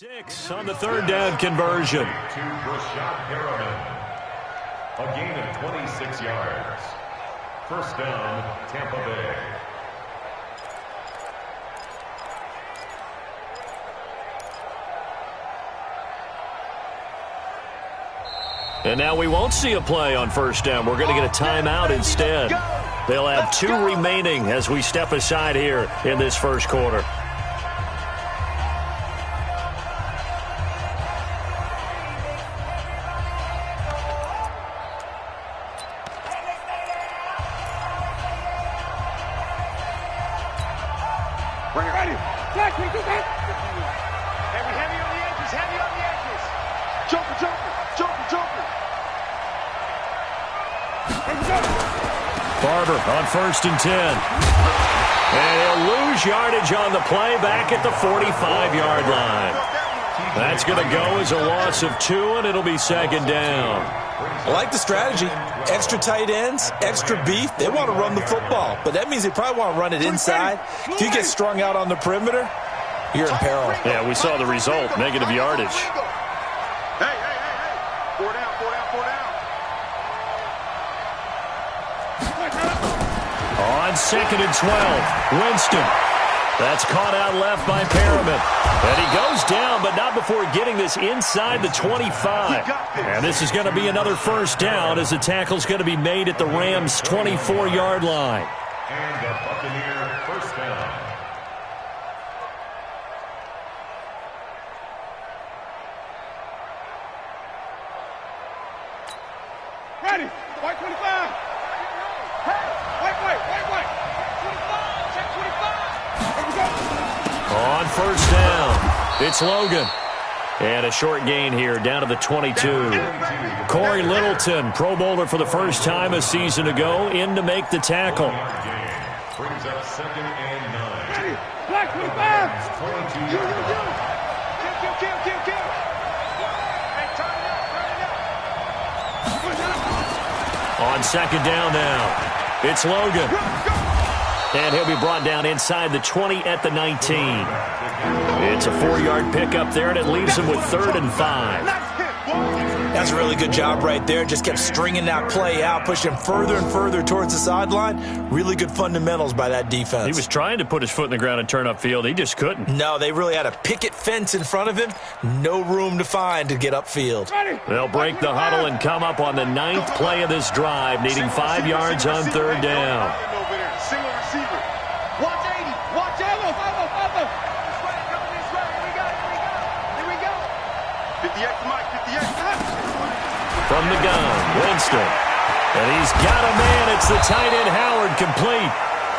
6 on the third down conversion. A gain of 26 yards. First down, Tampa Bay. And now we won't see a play on first down. We're going to get a timeout instead. They'll have 2 remaining as we step aside here in this first quarter. Barber on 1st and 10. And he'll lose yardage on the play back at the 45-yard line. That's going to go as a loss of 2, and it'll be 2nd down. I like the strategy. Extra tight ends, extra beef. They want to run the football, but that means they probably want to run it inside. If you get strung out on the perimeter, you're in peril. Yeah, we saw the result, negative yardage. Hey. 4 down. On 2nd and 12, Winston. That's caught out left by Perriman. And he goes down, but not before getting this inside the 25. And this is going to be another first down as the tackle's going to be made at the Rams' 24-yard line. And the Buccaneer first down. Ready. White 25. White. 25. Check 25. Here we go. On first down, it's Logan. And a short gain here down to the 22. Corey Littleton, Pro Bowler for the first time a season ago, in to make the tackle. Brings up 2nd and 9. Ready. Black 25. 22 Kill. yards. Kill. Hey, turn it up. On 2nd down now, it's Logan. And he'll be brought down inside the 20 at the 19. It's a 4-yard pickup there, and it leaves him with 3rd and 5. That's a really good job right there. Just kept stringing that play out, pushing him further and further towards the sideline. Really good fundamentals by that defense. He was trying to put his foot in the ground and turn upfield. He just couldn't. No, they really had a picket fence in front of him. No room to find to get upfield. They'll break the huddle and come up on the 9th play of this drive, needing 5 yards on 3rd down. Single receiver. Watch 80. Watch 80. Here we go. 58 to Mike. 58. From the gun, Winston. And he's got a man. It's the tight end, Howard, complete.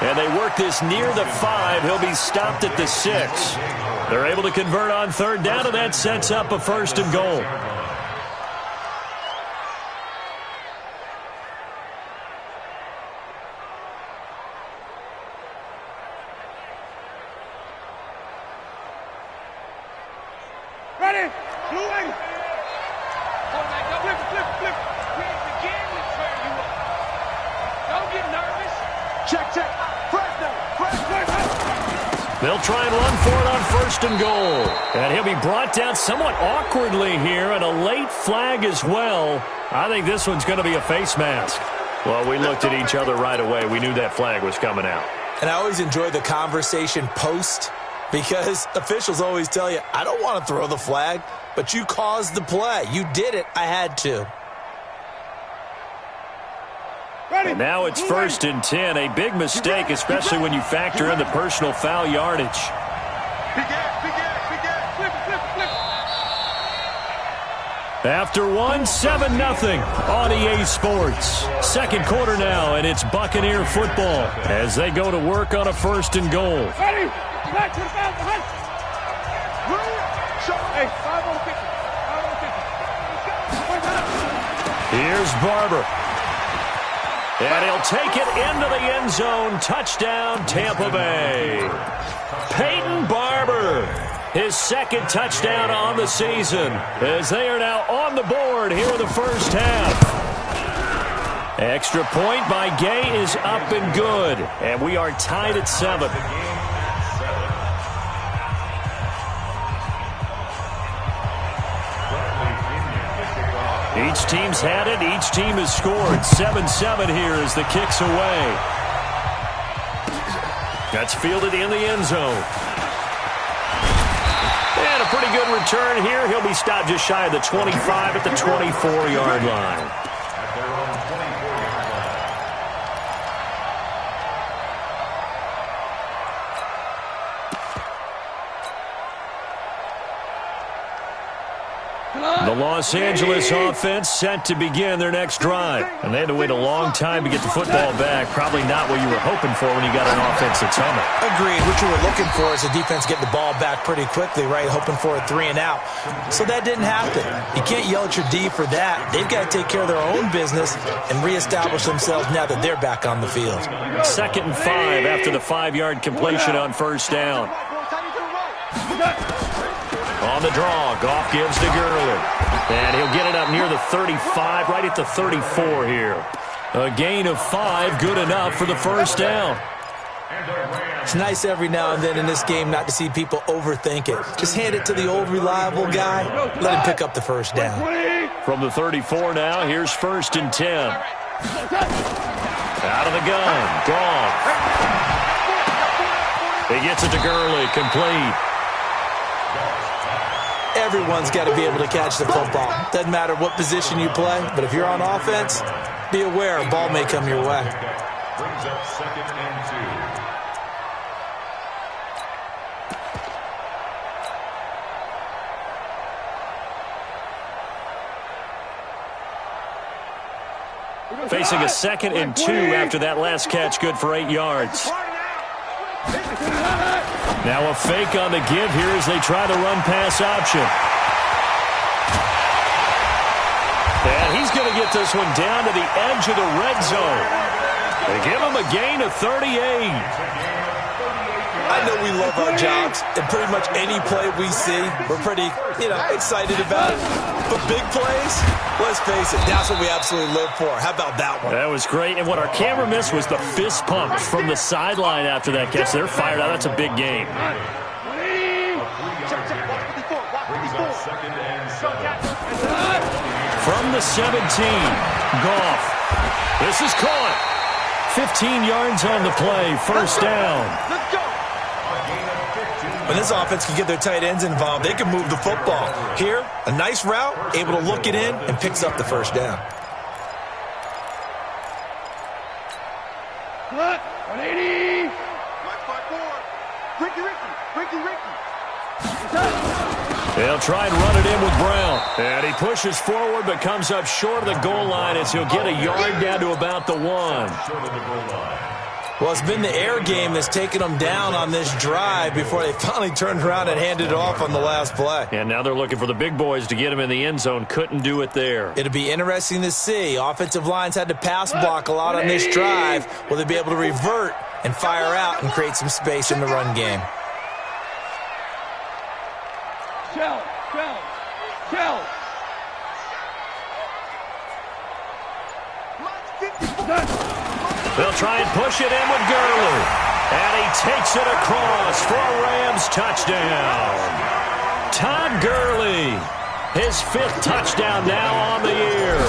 And they work this near the 5. He'll be stopped at the 6. They're able to convert on 3rd down, and that sets up a 1st and goal. Ready. Blue 80. Flip. Again, let's wear you up. Don't get nervous. Check. Fresh down. They'll try and run for it on 1st and goal. And he'll be brought down somewhat awkwardly here, and a late flag as well. I think this one's going to be a face mask. Well, we looked at each other right away. We knew that flag was coming out. And I always enjoy the conversation post, because officials always tell you, I don't want to throw the flag, but you caused the play. You did it. I had to. And now it's 1st and 10. A big mistake, especially when you factor in the personal foul yardage. Big ass. Flip. After 7-0 on EA Sports. 2nd quarter now, and it's Buccaneer football as they go to work on a 1st and goal. Ready. Black 25 behind. Hey, 5 on the 50. Here's Barber. And he'll take it into the end zone. Touchdown, Tampa Bay. Peyton Barber, his 2nd touchdown on the season, as they are now on the board here in the first half. Extra point by Gay is up and good, and we are tied at 7. Each team's had it. Each team has scored. 7-7 here as the kick's away. That's fielded in the end zone. And a pretty good return here. He'll be stopped just shy of the 25 at the 24-yard line. At their own 24-yard line. The Los Angeles offense set to begin their next drive. And they had to wait a long time to get the football back. Probably not what you were hoping for when you got an offense that's humming. Agreed. What you were looking for is the defense getting the ball back pretty quickly, right? Hoping for a 3 and out. So that didn't happen. You can't yell at your D for that. They've got to take care of their own business and reestablish themselves now that they're back on the field. 2nd and 5 after the 5-yard completion on first down. On the draw, Goff gives to Gurley. And he'll get it up near the 35, right at the 34 here. A gain of 5, good enough for the first down. It's nice every now and then in this game not to see people overthink it. Just hand it to the old reliable guy, let him pick up the first down. From the 34 now, here's 1st and 10. Out of the gun, Goff. He gets it to Gurley, complete. Everyone's got to be able to catch the football. Doesn't matter what position you play, but if you're on offense, be aware a ball may come your way. Brings up 2nd and 2. Facing a 2nd and 2 after that last catch, good for 8 yards. Now a fake on the give here as they try the run-pass option. And he's going to get this one down to the edge of the red zone. They give him a gain of 38. I know we love our jobs, and pretty much any play we see, we're pretty, excited about it. But big plays, let's face it, that's what we absolutely live for. How about that one? That was great, and what our camera missed was the fist pump from the sideline after that catch. They're fired out. That's a big game. Brings up 2nd and 7. From the 17, Goff. This is caught. 15 yards on the play, first down. Let's go. When this offense can get their tight ends involved, they can move the football. Here, a nice route, able to look it in, and picks up the first down. Cut. 180. Ricky. They'll try and run it in with Brown. And he pushes forward but comes up short of the goal line as he'll get a yard down to about the 1. Short of the goal line. Well, it's been the air game that's taken them down on this drive before they finally turned around and handed it off on the last play. And now they're looking for the big boys to get him in the end zone. Couldn't do it there. It'll be interesting to see. Offensive lines had to pass block a lot on this drive. Will they be able to revert and fire out and create some space in the run game? Shell. They'll try and push it in with Gurley. And he takes it across for a Rams touchdown. Todd Gurley, his 5th touchdown now on the year.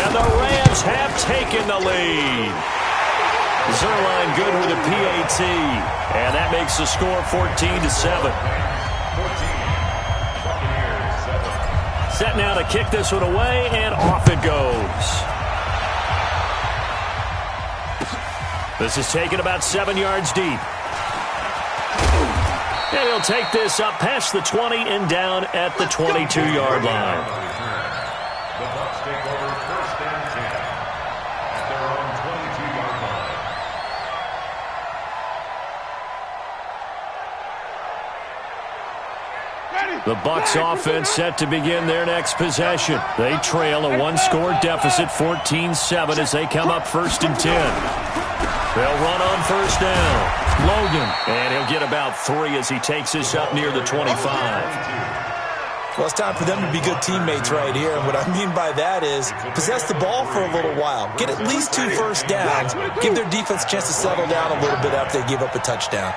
And the Rams have taken the lead. Zerline good with a PAT. And that makes the score 14-7. Set now to kick this one away, and off it goes. This is taken about 7 yards deep. And he'll take this up past the 20 and down at the 22-yard line. The Bucs take over 1st and 10 at their own 22-yard line. The Bucs offense set to begin their next possession. They trail a 1-score deficit, 14-7, as they come up 1st and 10. They'll run on first down. Logan, and he'll get about 3 as he takes this up near the 25. Well, it's time for them to be good teammates right here. And what I mean by that is possess the ball for a little while. Get at least 2 first downs. Give their defense a chance to settle down a little bit after they give up a touchdown.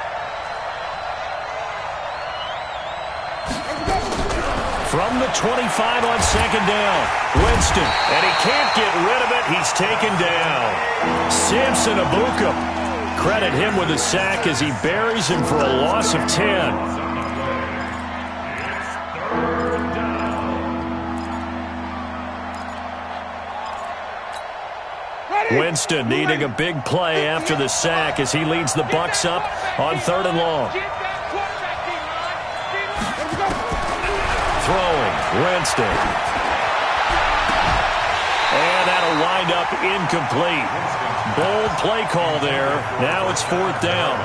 From the the 25 on second down. Winston, and he can't get rid of it. He's taken down. Samson Abuka. Credit him with a sack as he buries him for a loss of 10. Winston needing a big play after the sack as he leads the Bucs up on 3rd and long. Throwing, Winston. And that'll wind up incomplete. Bold play call there. Now it's 4th down.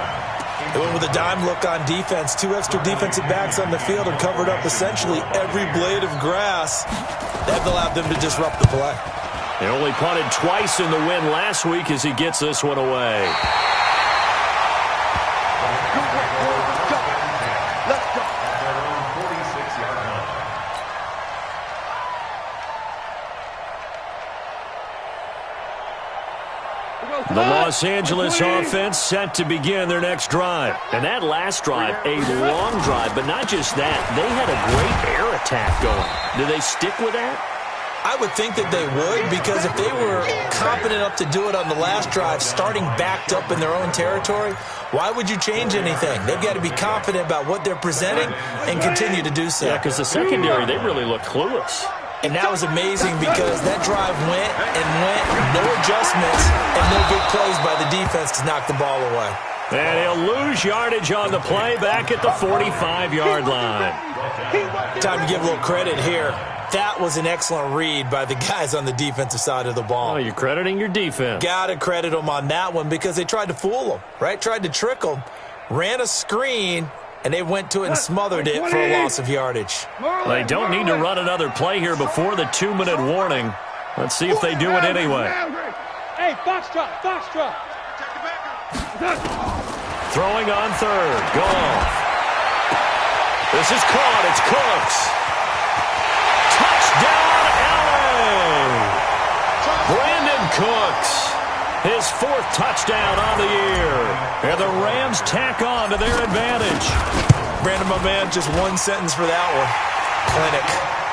They went with a dime look on defense. 2 extra defensive backs on the field and covered up essentially every blade of grass. That allowed them to disrupt the play. They only punted twice in the win last week as he gets this one away. The Los Angeles offense set to begin their next drive. And that last drive, a long drive, but not just that. They had a great air attack going. Do they stick with that? I would think that they would, because if they were confident enough to do it on the last drive, starting backed up in their own territory, why would you change anything? They've got to be confident about what they're presenting and continue to do so. Yeah, because the secondary, they really looked clueless. And that was amazing because that drive went and went, no adjustments, and no big plays by the defense to knock the ball away. And he'll lose yardage on the play back at the 45-yard line. Time to give a little credit here. That was an excellent read by the guys on the defensive side of the ball. Oh, you're crediting your defense. Got to credit them on that one because they tried to fool them, right? Tried to trick them, ran a screen, and they went to it and smothered it for a loss of yardage. They don't need to run another play here before the 2-minute warning. Let's see if they do it anyway. Hey, foxtrot. Throwing on 3rd. Goff. This is caught. It's Cooks. Touchdown, LA! Brandon Cooks, his 4th touchdown on the year. And the Rams tack on to their advantage. Brandon, my man, just one sentence for that one. Clinic.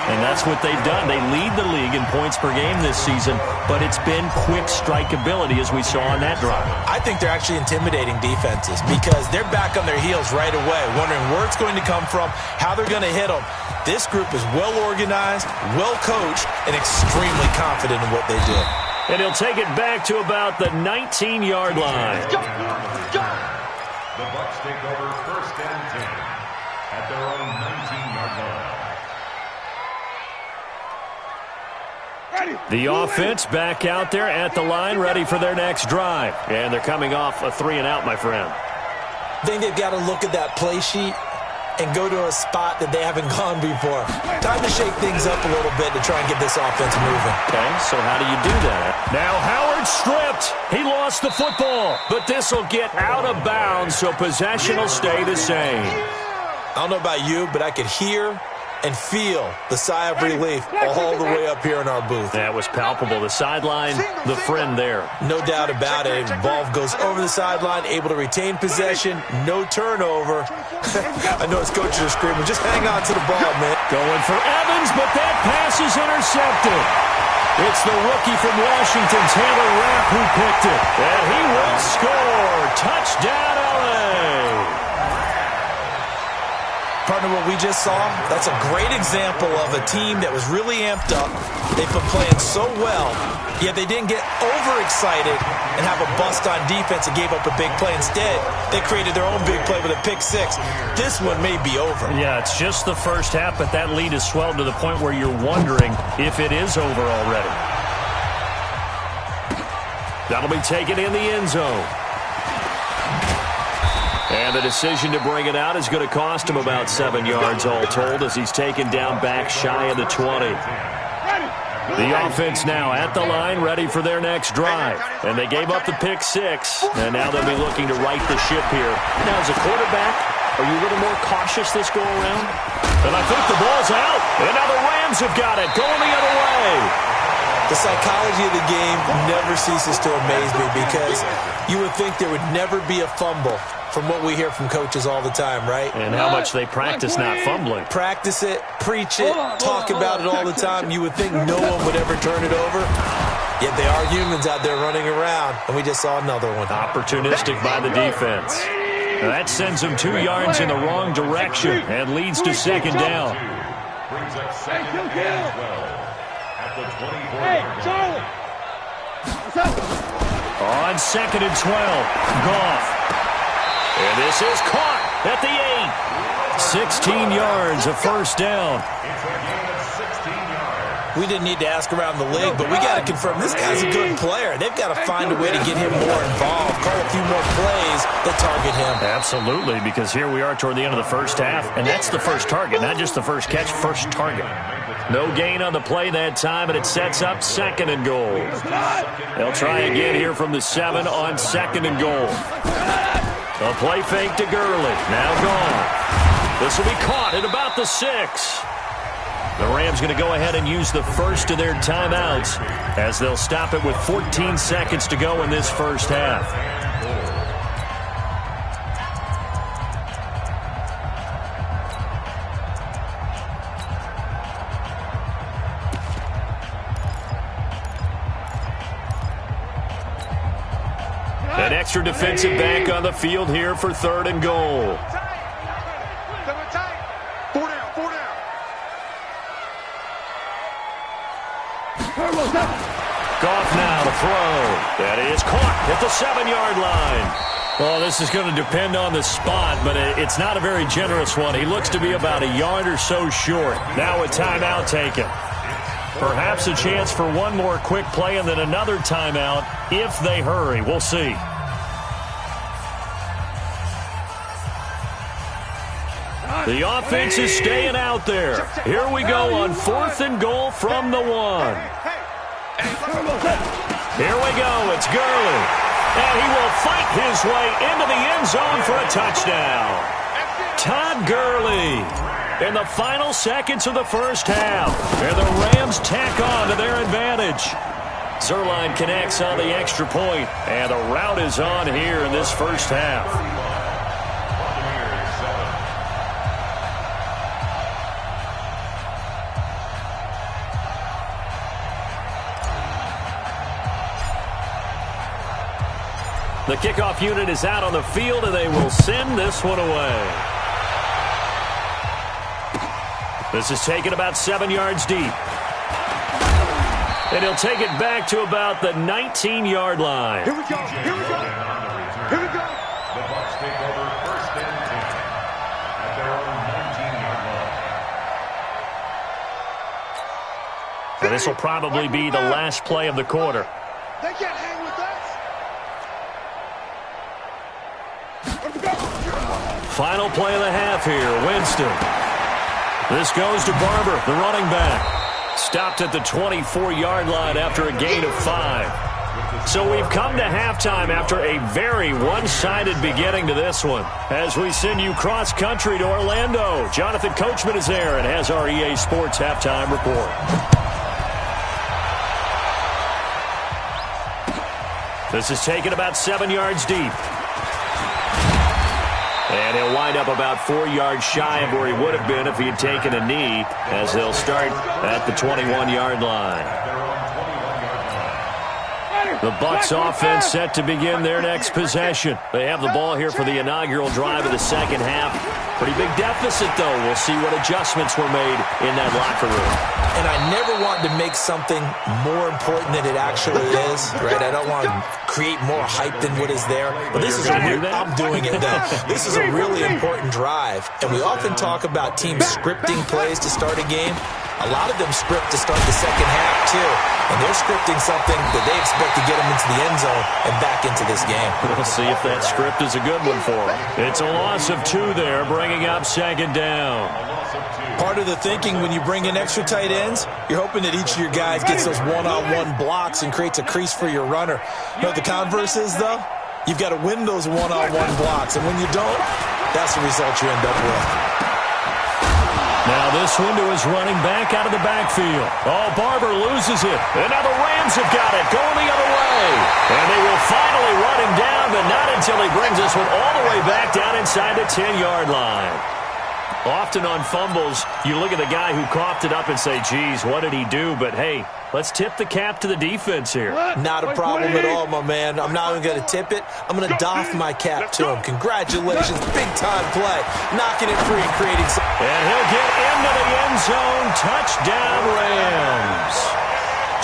And that's what they've done. They lead the league in points per game this season, but it's been quick strikeability as we saw on that drive. I think they're actually intimidating defenses because they're back on their heels right away, wondering where it's going to come from, how they're going to hit them. This group is well organized, well coached, and extremely confident in what they do. And he'll take it back to about the 19-yard line. The Bucs take over 1st and 10 at their own 19-yard line. The offense back out there at the line, ready for their next drive. And they're coming off a 3-and-out, my friend. I think they've got to look at that play sheet and go to a spot that they haven't gone before. Time to shake things up a little bit to try and get this offense moving. Okay, so how do you do that? Now Howard stripped. He lost the football, but this will get out of bounds, so possession will stay the same. I don't know about you, but I could hear and feel the sigh of relief all the way up here in our booth. That was palpable. The sideline, the friend there. No doubt about it. Ball goes over the sideline, able to retain possession, no turnover. I know his coaches are screaming, just hang on to the ball, man. Going for Evans, but that pass is intercepted. It's the rookie from Washington, Taylor Rapp, who picked it. And he will score. Touchdown, LA. Partner, what we just saw, that's a great example of a team that was really amped up. They've been playing so well, yet they didn't get overexcited and have a bust on defense and gave up a big play. Instead, they created their own big play with a pick-6. This one may be over. Yeah, it's just the first half, but that lead has swelled to the point where you're wondering if it is over already. That'll be taken in the end zone. And the decision to bring it out is going to cost him about 7 yards all told as he's taken down back shy of the 20. The offense now at the line, ready for their next drive. And they gave up the pick-6, and now they'll be looking to right the ship here. Now, as a quarterback, are you a little more cautious this go-around? And I think the ball's out. And now the Rams have got it, going the other way. The psychology of the game never ceases to amaze me because you would think there would never be a fumble from what we hear from coaches all the time, right? And how much they practice not fumbling. Practice it, preach it, talk about it all the time. You would think no one would ever turn it over. Yet they are humans out there running around, and we just saw another one. Opportunistic by the defense. Now that sends them 2 yards in the wrong direction and leads to second down. Brings up second and 12 at the 24. Hey, Charlie. What's up? On second and 12, Goff. And this is caught at the 8. 16 yards, a first down. It's a gain of 16 yards. We didn't need to ask around the league, but we got to confirm this guy's a good player. They've got to find a way to get him more involved, call a few more plays that target him. Absolutely, because here we are toward the end of the first half, and that's the first target, not just the first catch, first target. No gain on the play that time, and it sets up second and goal. They'll try again here from the 7 on second and goal. A play fake to Gurley, now gone. This will be caught at about the 6. The Rams going to go ahead and use the first of their timeouts as they'll stop it with 14 seconds to go in this first half. An extra defensive back on the field here for third and goal. Goff now to throw. That is caught at the 7-yard line. Well, this is going to depend on the spot, but it's not a very generous one. He looks to be about a yard or so short. Now a timeout taken. Perhaps a chance for one more quick play and then another timeout if they hurry. We'll see. The offense is staying out there. Here we go on 4th and goal from the 1. Here we go. It's Gurley. And he will fight his way into the end zone for a touchdown. Todd Gurley in the final seconds of the first half. And the Rams tack on to their advantage. Zerline connects on the extra point, and the rout is on here in this first half. The kickoff unit is out on the field, and they will send this one away. This is taken about 7 yards deep. And he'll take it back to about the 19-yard line. Here we go. Here we go. Here we go. The Bucs take over first and 10 at their own 19-yard line. And this will probably be the last play of the quarter. They can't hang with us. Final play of the half here, Winston. This goes to Barber, the running back. Stopped at the 24-yard line after a gain of 5. So we've come to halftime after a very one-sided beginning to this one. As we send you cross-country to Orlando, Jonathan Coachman is there and has our EA Sports halftime report. This is taken about 7 yards deep. And he'll wind up about 4 yards shy of where he would have been if he had taken a knee, as they'll start at the 21-yard line. The Bucs offense set to begin their next possession. They have the ball here for the inaugural drive of the second half. Pretty big deficit, though. We'll see what adjustments were made in that locker room. And I never want to make something more important than it actually is, right? I don't want to create more hype than what is there. But this is I'm doing it, though. This is a really important drive. And we often talk about teams scripting plays to start a game. A lot of them script to start the second half, too. And they're scripting something that they expect to get them into the end zone and back into this game. We'll see if that script is a good one for them. It's a loss of 2 there, bringing up second down. Part of the thinking when you bring in extra tight ends, you're hoping that each of your guys gets those one-on-one blocks and creates a crease for your runner. You know what the converse is, though? You've got to win those one-on-one blocks, and when you don't, that's the result you end up with. Now this one to his running back out of the backfield. Oh, Barber loses it. And now the Rams have got it, going the other way. And they will finally run him down, but not until he brings this one all the way back down inside the 10-yard line. Often on fumbles, you look at the guy who coughed it up and say, geez, what did he do? But, hey, let's tip the cap to the defense here. Not a problem at all, my man. I'm not even going to tip it. I'm going to doff my cap to him. Congratulations. Big-time play. Knocking it free, creating some... And he'll get into the end zone. Touchdown, Rams.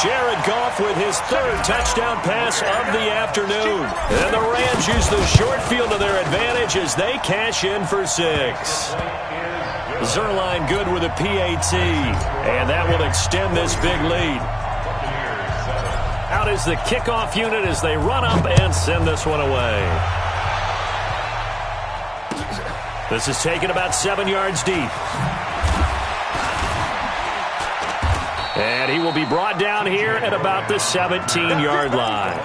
Jared Goff with his third touchdown pass of the afternoon. And the Rams use the short field to their advantage as they cash in for 6. Zerline good with a PAT, and that will extend this big lead. Out is the kickoff unit as they run up and send this one away. This is taken about 7 yards deep. And he will be brought down here at about the 17-yard line.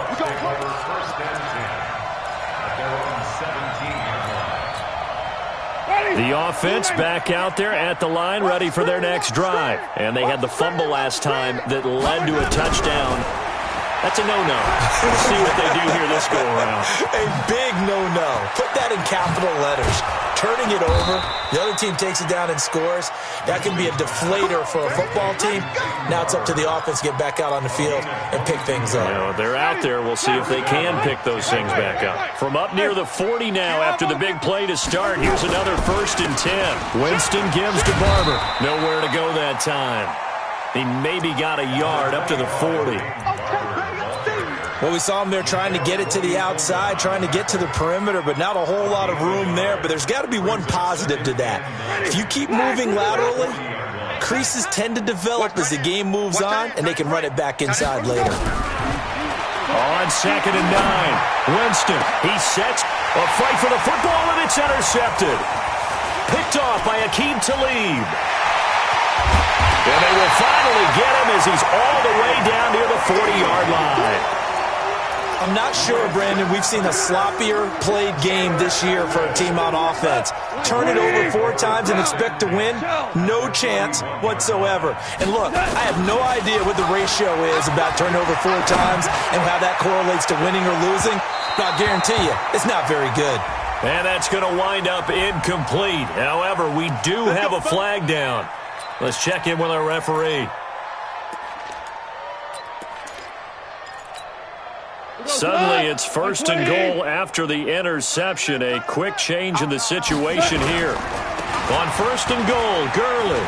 The offense back out there at the line, ready for their next drive. And they had the fumble last time that led to a touchdown. That's a no-no. We'll see what they do here this go-around. A big no-no. Put that in capital letters. Turning it over, the other team takes it down and scores. That can be a deflator for a football team. Now it's up to the offense to get back out on the field and pick things up. You know, they're out there. We'll see if they can pick those things back up. From up near the 40 now after the big play to start, here's another 1st and 10. Winston gives to Barber. Nowhere to go that time. He maybe got a yard up to the 40. Well, we saw him there trying to get it to the outside, trying to get to the perimeter, but not a whole lot of room there. But there's got to be one positive to that. If you keep moving laterally, creases tend to develop as the game moves on, and they can run it back inside later. On 2nd and 9, Winston, he sets a fight for the football, and it's intercepted. Picked off by Aqib Talib. And they will finally get him as he's all the way down near the 40-yard line. I'm not sure, Brandon, we've seen a sloppier played game this year for a team on offense. Turn it over 4 times and expect to win? No chance whatsoever. And look, I have no idea what the ratio is about turning over 4 times and how that correlates to winning or losing. But I'll guarantee you, it's not very good. And that's going to wind up incomplete. However, we do have a flag down. Let's check in with our referee. Suddenly, it's 1st and goal after the interception. A quick change in the situation here. On 1st and goal, Gurley.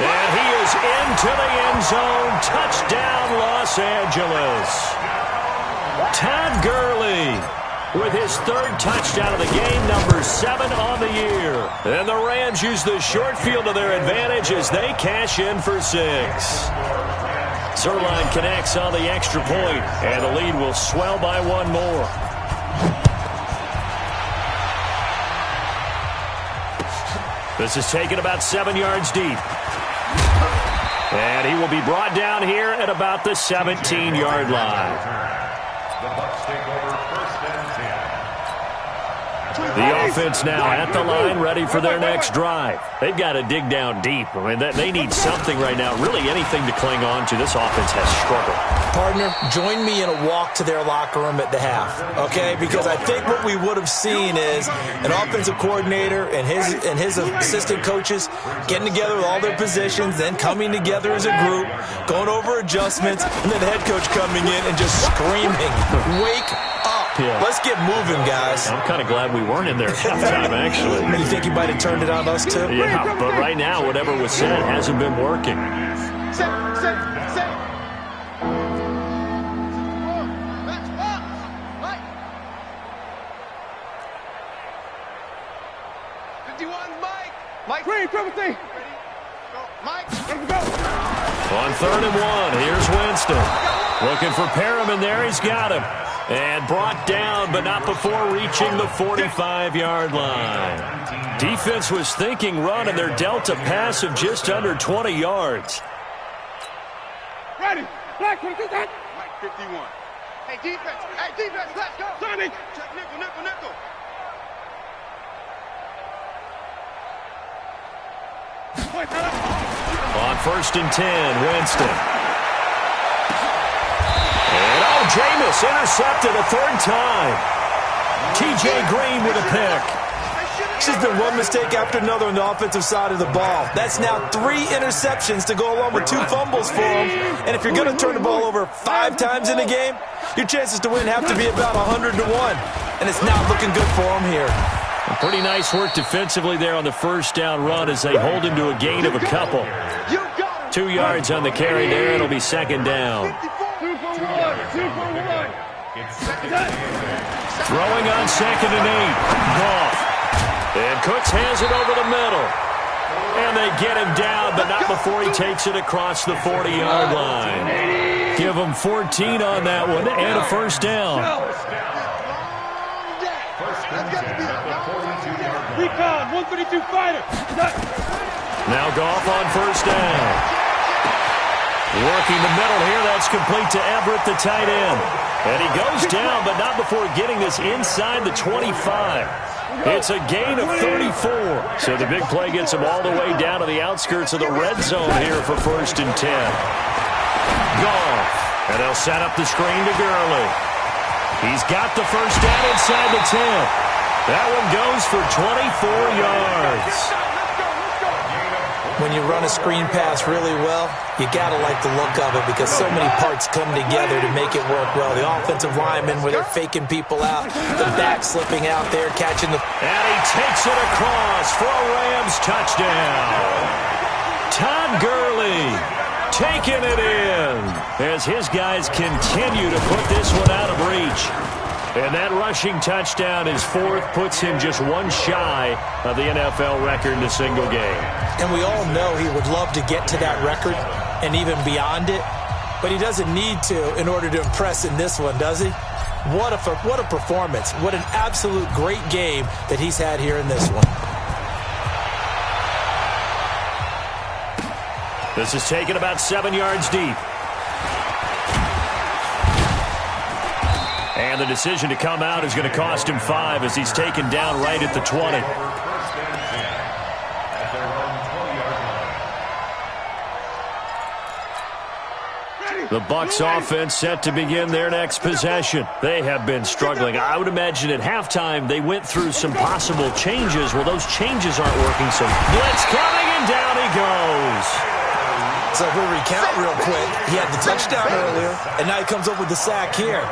And he is into the end zone. Touchdown, Los Angeles. Todd Gurley with his 3rd touchdown of the game, number 7 on the year. And the Rams use the short field to their advantage as they cash in for 6. Zerline connects on the extra point, and the lead will swell by 1 more. This is taken about 7 yards deep. And he will be brought down here at about the 17-yard line. The Bucs take over 1st and 10. The offense now at the line, ready for their next drive. They've got to dig down deep. I mean, they need something right now, really anything to cling on to. This offense has struggled. Partner, join me in a walk to their locker room at the half, okay? Because I think what we would have seen is an offensive coordinator and his assistant coaches getting together with all their positions, then coming together as a group, going over adjustments, and then the head coach coming in and just screaming, "Wake up. Yeah. Let's get moving, guys." I'm kind of glad we weren't in there at halftime, actually. You think he might have turned it on us, too? Yeah, but right now, whatever was said hasn't been working. Set. That's up. Right. 51, Mike. Green, triple T. Mike, let's go. On 3rd and 1, here's Winston. Looking for Perriman there. He's got him. And brought down, but not before reaching the 45-yard line. Defense was thinking run, and they're dealt a pass of just under 20 yards. Ready. Black, what is that? Mike, 51. Hey, defense, let's go. Sonny. Check nickel. On 1st and 10, Winston. And Jameis intercepted a 3rd time. T.J. Green with a pick. It's just been one mistake after another on the offensive side of the ball. That's now 3 interceptions to go along with 2 fumbles for him. And if you're going to turn the ball over 5 times in a game, your chances to win have to be about 100 to 1. And it's not looking good for him here. Pretty nice work defensively there on the 1st down run as they hold him to a gain of a couple. 2 yards on the carry there. It'll be 2nd down. Throwing on 2nd and 8. Goff. And Cooks has it over the middle. And they get him down, but not before he takes it across the 40-yard line. Give him 14 on that one and a 1st down. Recon, 132 fighter. Now Goff on 1st down. Working the middle here. That's complete to Everett, the tight end. And he goes down, but not before getting this inside the 25. It's a gain of 34. So the big play gets him all the way down to the outskirts of the red zone here for 1st and 10. Goff. And they'll set up the screen to Gurley. He's got the 1st down inside the 10. That one goes for 24 yards. When you run a screen pass really well, you got to like the look of it because so many parts come together to make it work well. The offensive linemen where they're faking people out, the back slipping out there, catching the... And he takes it across for a Rams touchdown. Todd Gurley taking it in as his guys continue to put this one out of reach. And that rushing touchdown is 4th, puts him just one shy of the NFL record in a single game. And we all know he would love to get to that record and even beyond it, but he doesn't need to in order to impress in this one, does he? What a performance. What an absolute great game that he's had here in this one. This is taken about 7 yards deep. And the decision to come out is going to cost him 5 as he's taken down right at the 20. The Bucs offense set to begin their next possession. They have been struggling. I would imagine at halftime they went through some possible changes. Well, those changes aren't working, so blitz coming and down he goes. So if we recount real quick, he had the touchdown earlier, and now he comes up with the sack here.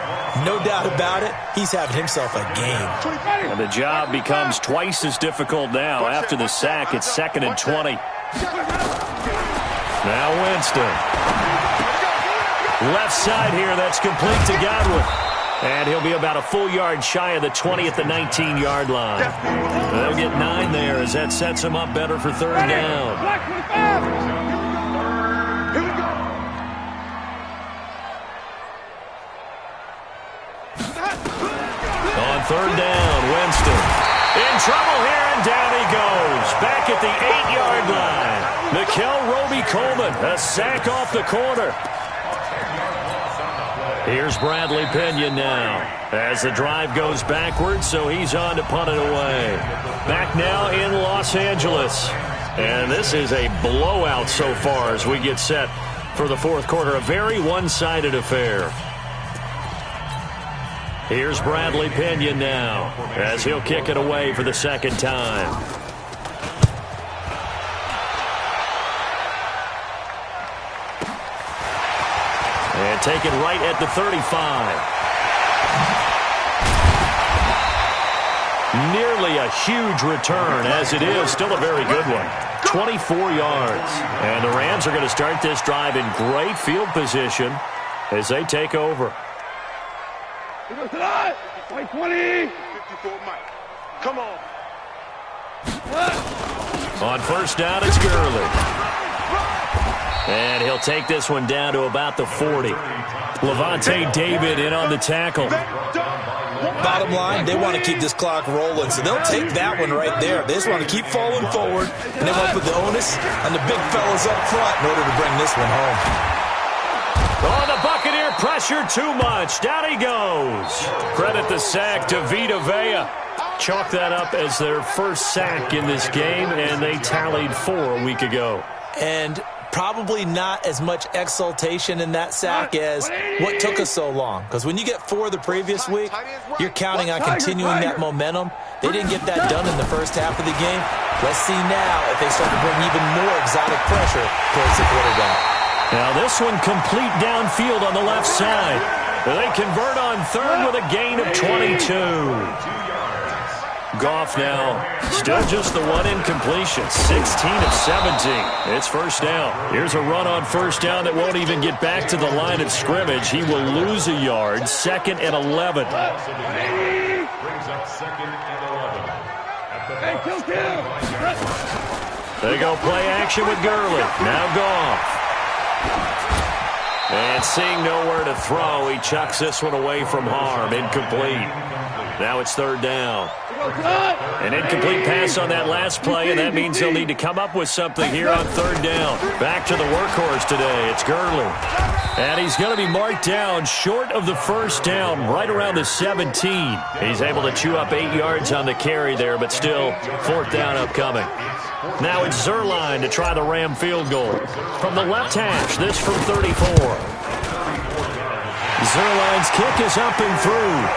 No doubt about it, he's having himself a game. And the job becomes twice as difficult now. After the sack, it's 2nd and 20. Now Winston. Left side here, that's complete to Godwin. And he'll be about a full yard shy of the 20 at the 19-yard line. They'll get 9 there as that sets him up better for 3rd down. On 3rd down, Winston. In trouble here, and down he goes. Back at the 8-yard line. Mikel Roby-Coleman, a sack off the corner. Here's Bradley Pinion now as the drive goes backwards, so he's on to punt it away. Back now in Los Angeles. And this is a blowout so far as we get set for the 4th quarter. A very one-sided affair. Here's Bradley Pinion now as he'll kick it away for the 2nd time. And taken right at the 35. Nearly a huge return as it is. Still a very good one. 24 yards. And the Rams are going to start this drive in great field position as they take over. 20. 54 Mike. Come on. On 1st down, it's Gurley. And he'll take this one down to about the 40. Levante David in on the tackle. Bottom line, they want to keep this clock rolling, so they'll take that one right there. They just want to keep falling forward, and they want to put the onus on the big fellas up front in order to bring this one home. Oh, the Buccaneer pressure too much. Down he goes. Credit the sack to Vita Vea. Chalk that up as their first sack in this game, and they tallied 4 a week ago. And probably not as much exultation in that sack as what took us so long. Because when you get 4 the previous week, you're counting on continuing that momentum. They didn't get that done in the first half of the game. Let's see now if they start to bring even more exotic pressure towards the quarterback. Now this one complete downfield on the left side. They convert on third with a gain of 22. Goff now still just the one incompletion, 16 of 17. It's first down. Here's a run on first down that won't even get back to the line of scrimmage. He will lose a yard, 2nd and 11. Brings up 2nd and 11. They go play action with Gurley. Now Goff. And seeing nowhere to throw, he chucks this one away from harm. Incomplete. Now it's 3rd down. An incomplete pass on that last play, and that means they'll need to come up with something here on 3rd down. Back to the workhorse today. It's Gurley. And he's going to be marked down short of the first down, right around the 17. He's able to chew up 8 yards on the carry there, but still 4th down upcoming. Now it's Zerline to try the Ram field goal. From the left hash, this from 34. Zerline's kick is up and through.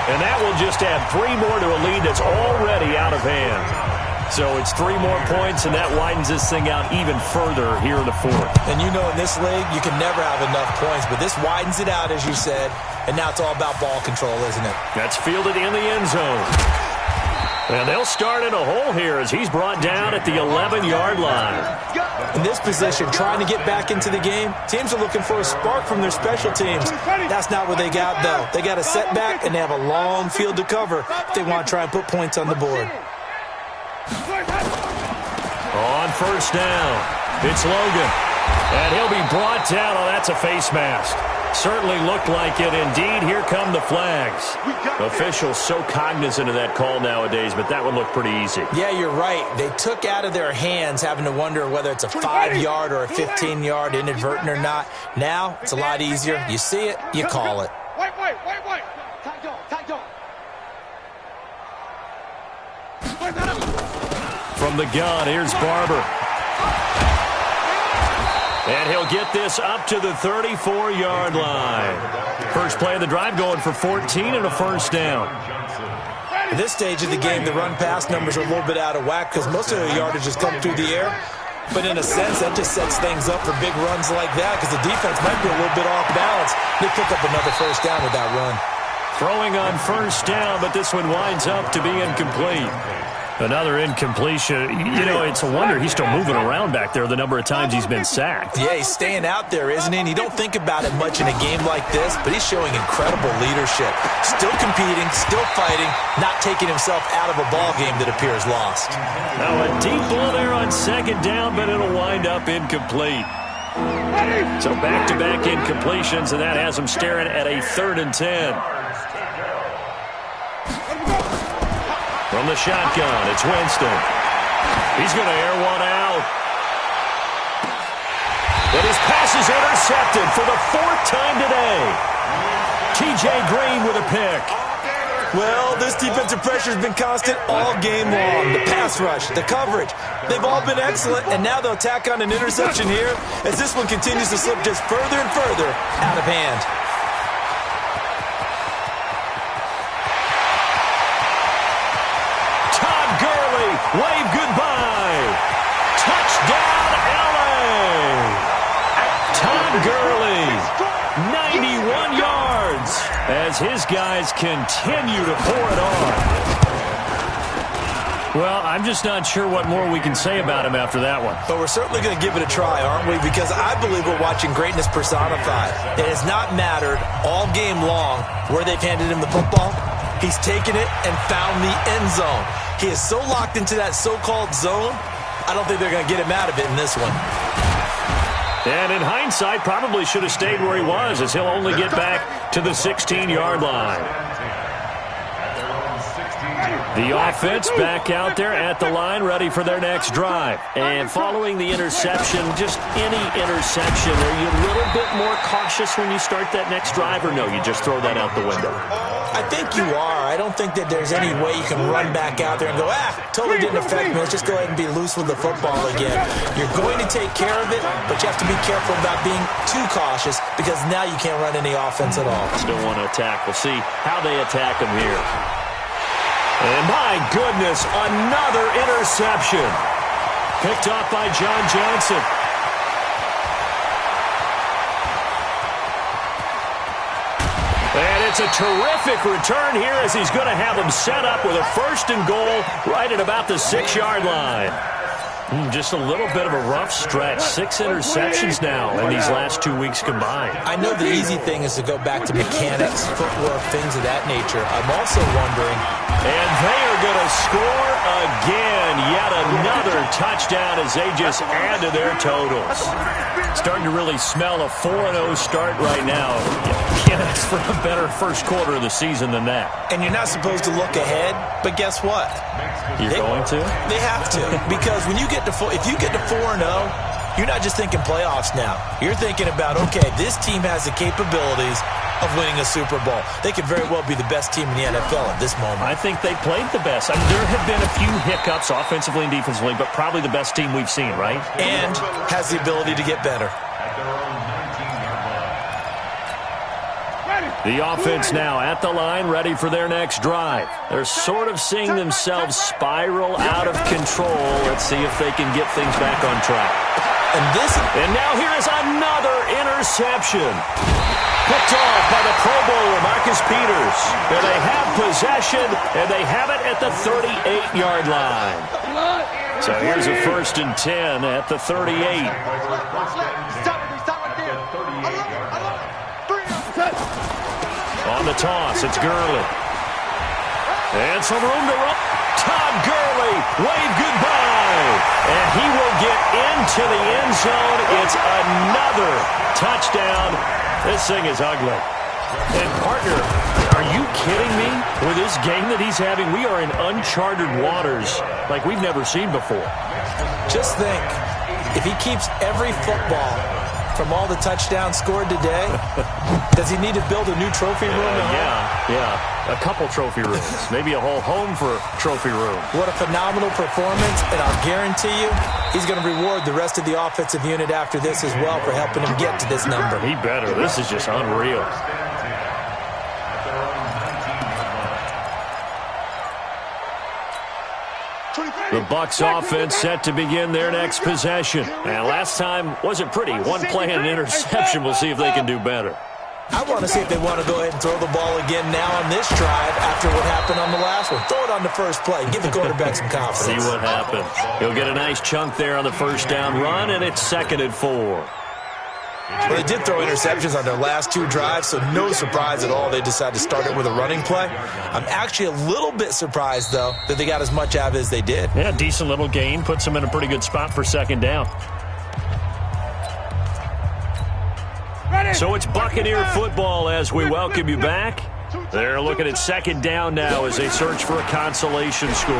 And that will just add 3 more to a lead that's already out of hand. So it's 3 more points, and that widens this thing out even further here in the 4th. And you know in this league, you can never have enough points, but this widens it out, as you said, and now it's all about ball control, isn't it? That's fielded in the end zone. And they'll start in a hole here as he's brought down at the 11-yard line. In this position, trying to get back into the game, teams are looking for a spark from their special teams. That's not what they got, though. They got a setback, and they have a long field to cover if they want to try and put points on the board. On first down, it's Logan. And he'll be brought down. Oh, that's a face mask. Certainly looked like it. Indeed, here come the flags. Officials so cognizant of that call nowadays, but that one looked pretty easy. Yeah, you're right. They took out of their hands having to wonder whether it's a 5-yard or a 15-yard inadvertent or not. Now, it's a lot easier. You see it, you call it. Wait. Tight on. From the gun, here's Barber. And he'll get this up to the 34-yard line. First play of the drive going for 14 and a first down. At this stage of the game, the run-pass numbers are a little bit out of whack because most of the yardage has come through the air. But in a sense, that just sets things up for big runs like that because the defense might be a little bit off balance. They pick up another first down with that run. Throwing on first down, but this one winds up to be incomplete. Another incompletion. You know, it's a wonder he's still moving around back there the number of times he's been sacked. Yeah, he's staying out there, isn't he? And you don't think about it much in a game like this, but he's showing incredible leadership. Still competing, still fighting, not taking himself out of a ball game that appears lost. Now a deep ball there on 2nd down, but it'll wind up incomplete. So back-to-back incompletions, and that has him staring at a 3rd and 10. From the shotgun, it's Winston. He's going to air one out. But his pass is intercepted for the 4th time today. T.J. Green with a pick. Well, this defensive pressure has been constant all game long. The pass rush, the coverage, they've all been excellent, and now they'll tack on an interception here as this one continues to slip just further and further out of hand. Wave goodbye. Touchdown, L.A. Todd Gurley, 91 yards as his guys continue to pour it on. Well, I'm just not sure what more we can say about him after that one. But we're certainly going to give it a try, aren't we? Because I believe we're watching greatness personified. It has not mattered all game long where they've handed him the football. He's taken it and found the end zone. He is so locked into that so-called zone, I don't think they're going to get him out of it in this one. And in hindsight, probably should have stayed where he was as he'll only get back to the 16-yard line. The offense back out there at the line, ready for their next drive. And following the interception, just any interception, are you a little bit more cautious when you start that next drive, or no, you just throw that out the window? I think you are. I don't think that there's any way you can run back out there and go, totally didn't affect me. Let's just go ahead and be loose with the football again. You're going to take care of it, but you have to be careful about being too cautious because now you can't run any offense at all. Still want to attack. We'll see how they attack him here. And my goodness, another interception. Picked off by John Johnson. And it's a terrific return here as he's going to have them set up with a 1st and goal right at about the 6-yard line. Just a little bit of a rough stretch. 6 interceptions now in these last 2 weeks combined. I know the easy thing is to go back to mechanics, footwork, things of that nature. I'm also wondering. And they are going to score again. Yet another touchdown as they just add to their totals. Starting to really smell a 4-0 start right now. Can't ask for a better first quarter of the season than that. And you're not supposed to look ahead, but guess what? You're going to? They have to. Because when you get to if you get to 4-0, you're not just thinking playoffs now. You're thinking about, okay, this team has the capabilities of winning a Super Bowl. They could very well be the best team in the NFL at this moment. I think they played the best. I mean, there have been a few hiccups offensively and defensively, but probably the best team we've seen, right? And has the ability to get better. The offense now at the line, ready for their next drive. They're sort of seeing themselves spiral out of control. Let's see if they can get things back on track. And now here is another interception. Picked off by the Pro Bowler, Marcus Peters. And they have possession, and they have it at the 38-yard line. So here's a 1st and 10 at the 38. On the toss, it's Gurley. And some room to run. Todd Gurley, wave goodbye. And he will get into the end zone. It's another touchdown. This thing is ugly. And, partner, are you kidding me? With this game that he's having, we are in uncharted waters like we've never seen before. Just think, if he keeps every football from all the touchdowns scored today, does he need to build a new trophy room? Yeah. A couple trophy rooms. Maybe a whole home for trophy room. What a phenomenal performance, and I'll guarantee you he's going to reward the rest of the offensive unit after this as well for helping him get to this number. He better. This is just unreal. The Bucs offense set to begin their next possession. And last time wasn't pretty. One play and an interception. We'll see if they can do better. I want to see if they want to go ahead and throw the ball again now on this drive after what happened on the last one. Throw it on the first play. Give the quarterback some confidence. See what happens. He'll get a nice chunk there on the 1st down run, and it's 2nd and 4. Well, they did throw interceptions on their last 2 drives, so no surprise at all they decided to start it with a running play. I'm actually a little bit surprised, though, that they got as much out of it as they did. Yeah, decent little gain. Puts them in a pretty good spot for 2nd down. So it's Buccaneer football as we welcome you back. They're looking at 2nd down now as they search for a consolation score.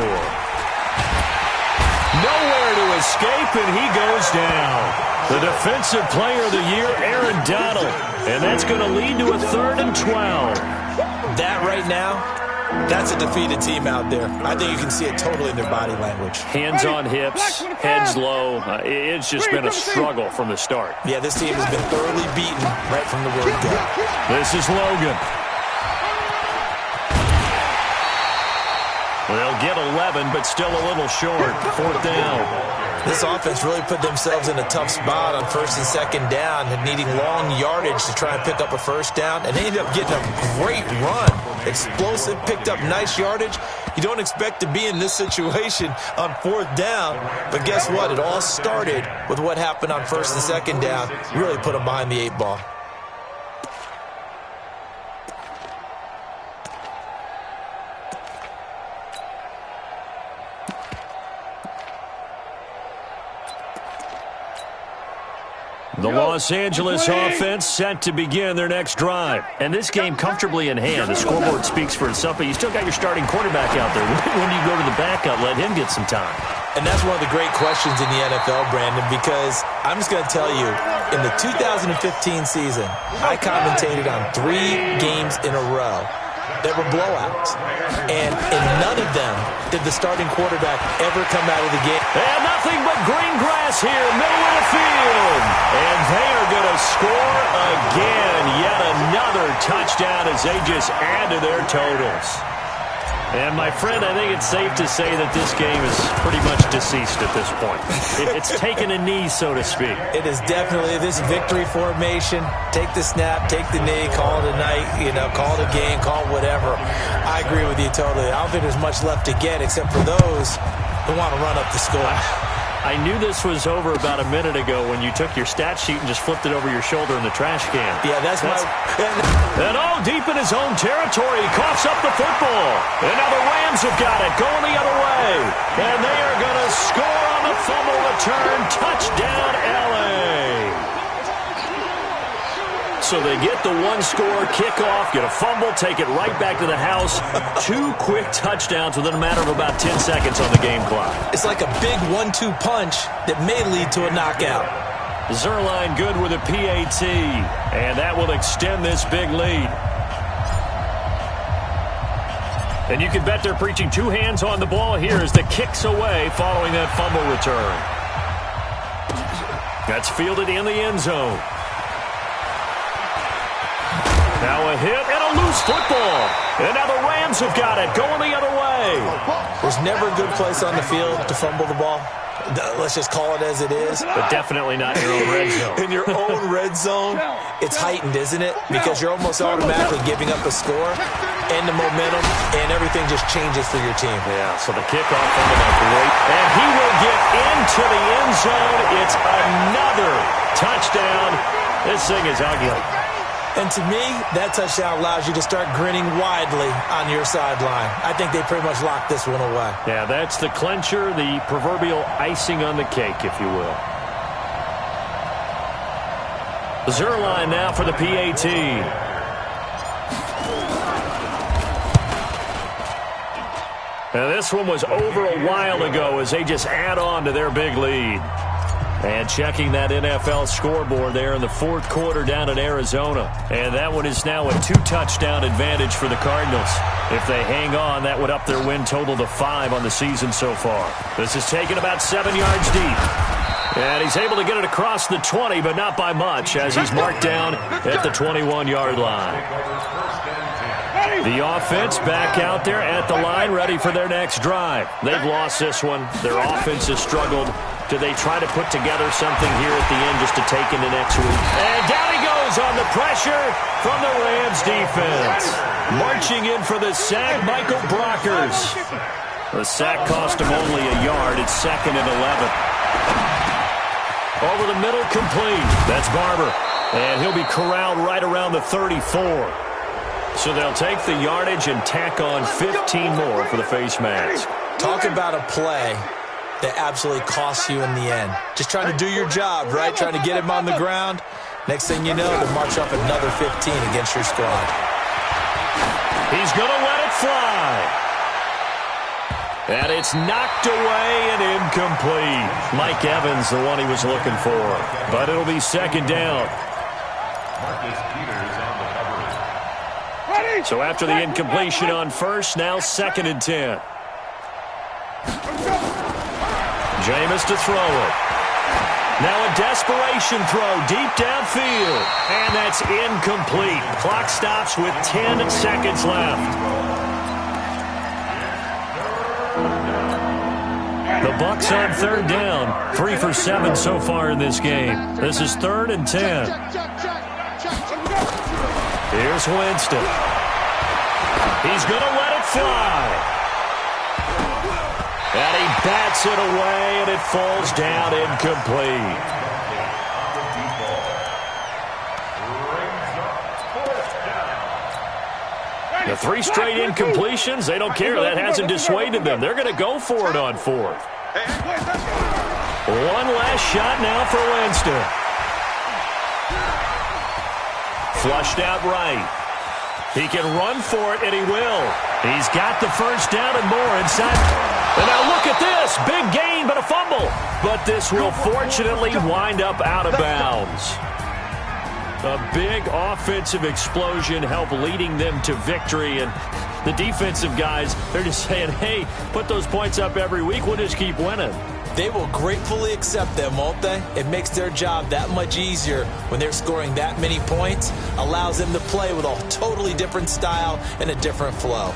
Nowhere to escape, and he goes down. The defensive player of the year, Aaron Donald. And that's going to lead to a 3rd and 12. That right now, that's a defeated team out there. I think you can see it totally in their body language. Hands on hips, heads low. It's just been a struggle from the start. Yeah, this team has been thoroughly beaten right from the word go. This is Logan. They'll get 11, but still a little short. 4th down. This offense really put themselves in a tough spot on 1st and 2nd down and needing long yardage to try and pick up a 1st down. And they ended up getting a great run. Explosive, picked up nice yardage. You don't expect to be in this situation on 4th down. But guess what? It all started with what happened on 1st and 2nd down. Really put them behind the 8 ball. The Los Angeles offense set to begin their next drive. And this game comfortably in hand. The scoreboard speaks for itself, but you still got your starting quarterback out there. When do you go to the backup, let him get some time? And that's one of the great questions in the NFL, Brandon, because I'm just going to tell you, in the 2015 season, I commentated on 3 games in a row that were blowouts. And in none of them did the starting quarterback ever come out of the game. And nothing but green grass here, middle of the field. And they are going to score again. Yet another touchdown as they just add to their totals. And, my friend, I think it's safe to say that this game is pretty much deceased at this point. It's taken a knee, so to speak. It is definitely this victory formation. Take the snap, take the knee, call it a night, call it a game, call it whatever. I agree with you totally. I don't think there's much left to get except for those who want to run up the score. I knew this was over about a minute ago when you took your stat sheet and just flipped it over your shoulder in the trash can. Yeah, that's my... And all deep in his own territory, he coughs up the football. And now the Rams have got it, going the other way. And they are going to score on the fumble return. Touchdown, L.A. So they get the one-score kickoff, get a fumble, take it right back to the house. 2 quick touchdowns within a matter of about 10 seconds on the game clock. It's like a big 1-2 punch that may lead to a knockout. Zerline good with a PAT, and that will extend this big lead. And you can bet they're preaching 2 hands on the ball here as the kick's away following that fumble return. That's fielded in the end zone. Now a hit and a loose football. And now the Rams have got it, going the other way. There's never a good place on the field to fumble the ball. Let's just call it as it is. But definitely not in your own red zone. In your own red zone, it's heightened, isn't it? Because you're almost automatically giving up a score and the momentum, and everything just changes for your team. Yeah, so the kickoff coming up great. And he will get into the end zone. It's another touchdown. This thing is ugly. And to me, that touchdown allows you to start grinning widely on your sideline. I think they pretty much locked this one away. Yeah, that's the clincher, the proverbial icing on the cake, if you will. Zerline now for the PAT. Now this one was over a while ago as they just add on to their big lead. And checking that NFL scoreboard there in the 4th quarter down in Arizona. And that one is now a 2-touchdown advantage for the Cardinals. If they hang on, that would up their win total to 5 on the season so far. This is taken about 7 yards deep. And he's able to get it across the 20, but not by much, as he's marked down at the 21-yard line. The offense back out there at the line, ready for their next drive. They've lost this one. Their offense has struggled. Do they try to put together something here at the end just to take into next week? And down he goes on the pressure from the Rams defense. Marching in for the sack, Michael Brockers. The sack cost him only a yard. It's 2nd and 11. Over the middle, complete. That's Barber. And he'll be corralled right around the 34. So they'll take the yardage and tack on 15 more for the face mask. Talk about a play that absolutely costs you in the end. Just trying to do your job, right? Trying to get him on the ground. Next thing you know, they'll march up another 15 against your squad. He's going to let it fly. And it's knocked away and incomplete. Mike Evans, the one he was looking for. But it'll be 2nd down. So after the incompletion on 1st, now 2nd and 10. Jameis to throw it. Now a desperation throw deep downfield. And that's incomplete. Clock stops with 10 seconds left. The Bucs on 3rd down. 3 for 7 so far in this game. This is 3rd and 10. Here's Winston. He's going to let it fly. And he bats it away, and it falls down incomplete. The 3 straight incompletions, they don't care. That hasn't dissuaded them. They're going to go for it on 4th. One last shot now for Winston. Flushed out right. He can run for it, and he will. He's got the first down and more inside. And now look at this. Big gain, but a fumble. But this will fortunately wind up out of bounds. A big offensive explosion helped leading them to victory. And the defensive guys, they're just saying, hey, put those points up every week. We'll just keep winning. They will gratefully accept them, won't they? It makes their job that much easier when they're scoring that many points. Allows them to play with a totally different style and a different flow.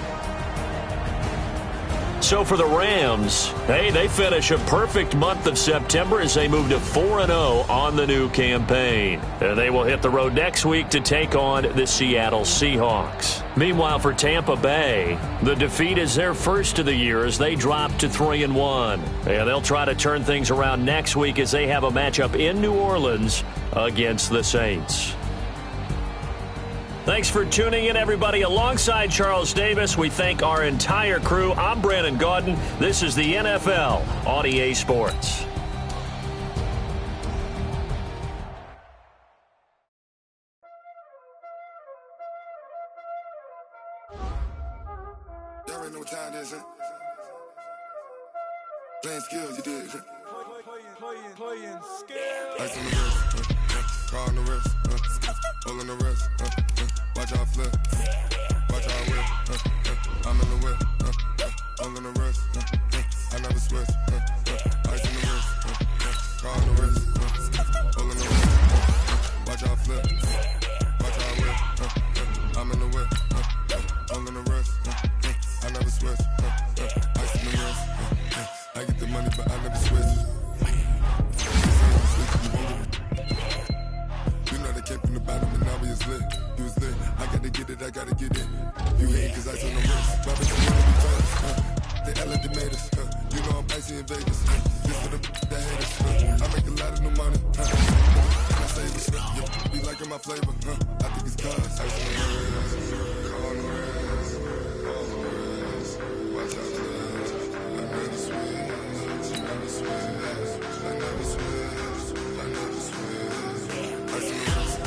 So for the Rams, hey, they finish a perfect month of September as they move to 4-0 on the new campaign. And they will hit the road next week to take on the Seattle Seahawks. Meanwhile, for Tampa Bay, the defeat is their first of the year as they drop to 3-1. And they'll try to turn things around next week as they have a matchup in New Orleans against the Saints. Thanks for tuning in, everybody. Alongside Charles Davis, we thank our entire crew. I'm Brandon Gaudin. This is the NFL on EA Sports. Y'all already know what time it is, huh? Playing skills, you did. Playing skills. Ice on the wrist, car on the wrist, hole in the wrist, watch out flip, watch out whip, I'm in the whip, hole in the wrist, I never switch, ice on the wrist, car on the wrist, hole in the wrist, watch out flip, watch out whip, I'm in the whip, hole in the wrist, I never switch, ice on the wrist, I get the money but I never switch. Came from the bottom and now we is lit. You was lit. I gotta get it, I gotta get it. You hate cause I told no risk. Robbers and wanna be famous. They Ella the made us. You know I'm icy in Vegas. This for the that hate us. I make a lot of new money. And I save it. Be liking my flavor. I think it's cause. Ice on the wrist. On the wrist. On the wrist. Watch out for this. I never switch. I never switch. I never switch. I never switch. Ice on the wrist.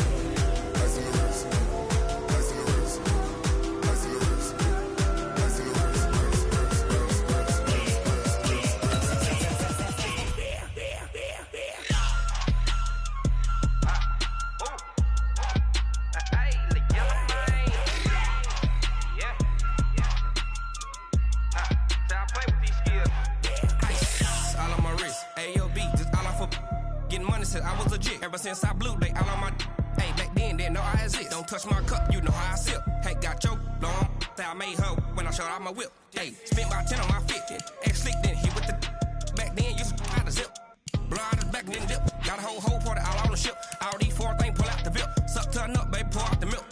Ever since I blew, they all on my hey, back then, didn't know I exist. Don't touch my cup, you know how I sip. Hey, got choked, long, that I made her when I showed out my whip. Hey, spent about 10 on my 50. Ex-slick, then hit with the back then, used to out the zip. Blow out his back, then dip. Got a whole for the all on the ship. All these four things, pull out the VIP. Suck to a nut, baby, pour out the milk.